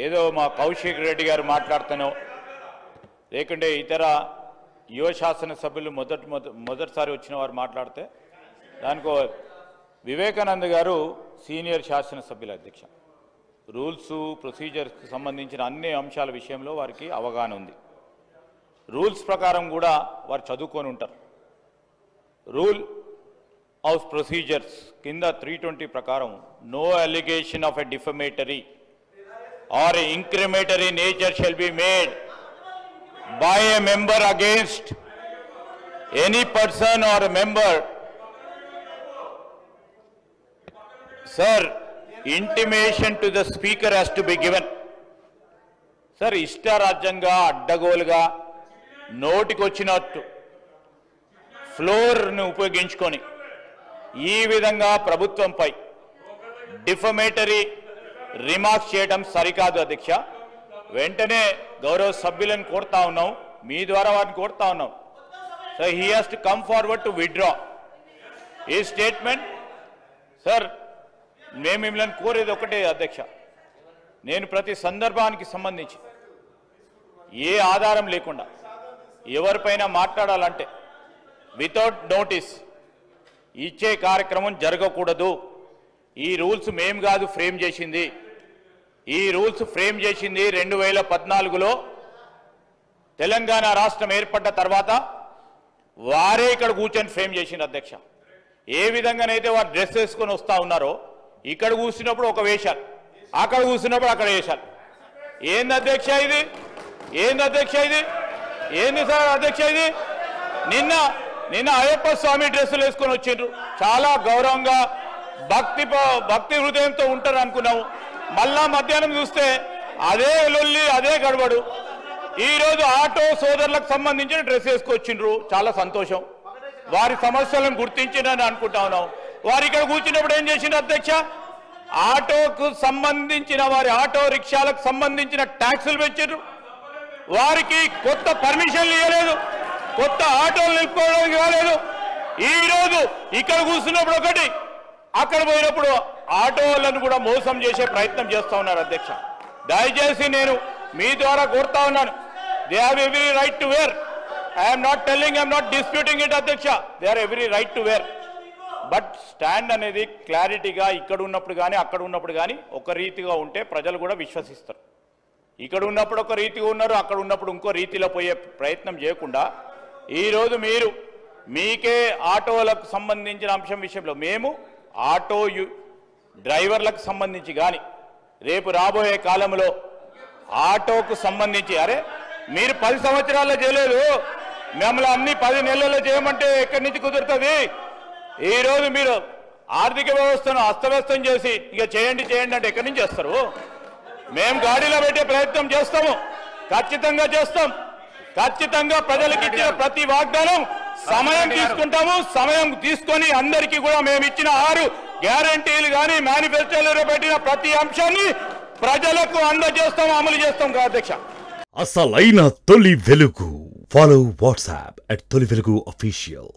ఏదో మా కౌశిక్ రెడ్డి గారు మాట్లాడుతానో లేకుంటే ఇతర యువ శాసన సభ్యులు మొదటిసారి వచ్చిన వారు మాట్లాడితే దానికో వివేకానంద గారు సీనియర్ శాసనసభ్యుల అధ్యక్ష రూల్స్ ప్రొసీజర్స్కి సంబంధించిన అన్ని అంశాల విషయంలో వారికి అవగాహన ఉంది. రూల్స్ ప్రకారం కూడా వారు చదువుకొని ఉంటారు. రూల్ ఆఫ్ ప్రొసీజర్స్ కింద 320 ప్రకారం no allegation of a defamatory or incriminatory nature shall be made by a member against any person or a member. Sir, intimation to the speaker has to be given. Sir, ఇష్టారాజ్యంగా అడ్డగోలుగా నోటికొచ్చినట్టు ఫ్లోర్ను ఉపయోగించుకొని ఈ విధంగా ప్రభుత్వంపై defamatory remarks చేయడం సరికాదు అధ్యక్ష. వెంటనే గౌరవ సభ్యులను కోరుతా ఉన్నాం, మీ ద్వారా వారిని కోరుతా ఉన్నాం. So he has to come forward to withdraw ఈ స్టేట్మెంట్. సార్, మేము మిమ్మల్ని కోరేది ఒకటే అధ్యక్ష, నేను ప్రతి సందర్భానికి సంబంధించి ఏ ఆధారం లేకుండా ఎవరిపైన మాట్లాడాలంటే వితౌట్ నోటీస్ ఇచ్చే కార్యక్రమం జరగకూడదు. ఈ రూల్స్ మేము కాదు ఫ్రేమ్ చేసింది, ఈ రూల్స్ ఫ్రేమ్ చేసింది 2014లో తెలంగాణ రాష్ట్రం ఏర్పడ్డ తర్వాత వారే ఇక్కడ కూర్చొని ఫ్రేమ్ చేసింది అధ్యక్ష. ఏ విధంగానైతే వారు డ్రెస్ వేసుకొని వస్తూ ఉన్నారో ఇక్కడ కూర్చున్నప్పుడు ఒక వేషాలు, అక్కడ కూర్చున్నప్పుడు అక్కడ వేషాలు. ఏంది అధ్యక్ష ఇది? ఏంది అధ్యక్ష ఇది? ఏంది సార్ అధ్యక్ష ఇది? నిన్న అయ్యప్ప స్వామి డ్రెస్సులు వేసుకొని వచ్చిండ్రు, చాలా గౌరవంగా భక్తి హృదయంతో ఉంటారు అనుకున్నాము. మళ్ళా మధ్యాహ్నం చూస్తే అదే లొల్లి, అదే గడబడు. ఈరోజు ఆటో సోదరులకు సంబంధించిన డ్రెస్ వేసుకొచ్చిండ్రు, చాలా సంతోషం. వారి సమస్యలను గుర్తించిందని అనుకుంటా ఉన్నాం. వారు ఇక్కడ కూర్చున్నప్పుడు ఏం చేసిండ్రు అధ్యక్ష? ఆటోకు సంబంధించిన వారి ఆటో రిక్షాలకు సంబంధించిన ట్యాక్సులు పెంచారు. వారికి కొత్త పర్మిషన్లు ఇవ్వలేదు, కొత్త ఆటోలు నిలుపుకోవడానికి రాలేదు. ఈరోజు ఇక్కడ కూర్చున్నప్పుడు ఒకటి, అక్కడ పోయినప్పుడు ఆటోలను కూడా మోసం చేసే ప్రయత్నం చేస్తూ ఉన్నారు అధ్యక్ష. దయచేసి నేను మీ ద్వారా కోరుతా ఉన్నాను, they have every right to wear. I'm not telling, I'm not disputing it అధ్యక్ష, they are every right to wear. But stand అనేది క్లారిటీగా ఇక్కడ ఉన్నప్పుడు కానీ అక్కడ ఉన్నప్పుడు కానీ ఒక రీతిగా ఉంటే ప్రజలు కూడా విశ్వసిస్తారు. ఇక్కడ ఉన్నప్పుడు ఒక రీతిగా ఉన్నారు, అక్కడ ఉన్నప్పుడు ఇంకో రీతిలో పోయే ప్రయత్నం చేయకుండా ఈరోజు మీరు మీకే ఆటోలకు సంబంధించిన అంశం విషయంలో మేము ఆటో డ్రైవర్లకు సంబంధించి కానీ రేపు రాబోయే కాలంలో ఆటోకు సంబంధించి అరే మీరు 10 సంవత్సరాల్లో చేయలేదు, మిమ్మల్ని అన్ని 10 నెలల్లో చేయమంటే ఎక్కడి నుంచి కుదురుతుంది? ఈరోజు మీరు ఆర్థిక వ్యవస్థను అస్తవ్యస్తం చేసి ఇక చేయండి అంటే ఎక్కడి నుంచి చేస్తారు? మేము గాడిలో పెట్టే ప్రయత్నం చేస్తాము, ఖచ్చితంగా చేస్తాం. ఖచ్చితంగా ప్రజలకు ఇచ్చిన ప్రతి వాగ్దానం సమయం తీసుకుంటాము. సమయం తీసుకొని అందరికీ కూడా మేము ఇచ్చిన 6 గ్యారంటీలు కానీ మేనిఫెస్టోలో పెట్టిన ప్రతి అంశాన్ని ప్రజలకు అందజేస్తాం, అమలు చేస్తాం అధ్యక్ష. అసలైన తొలి వెలుగు. ఫాలో వాట్సాప్ @తొలి వెలుగు official.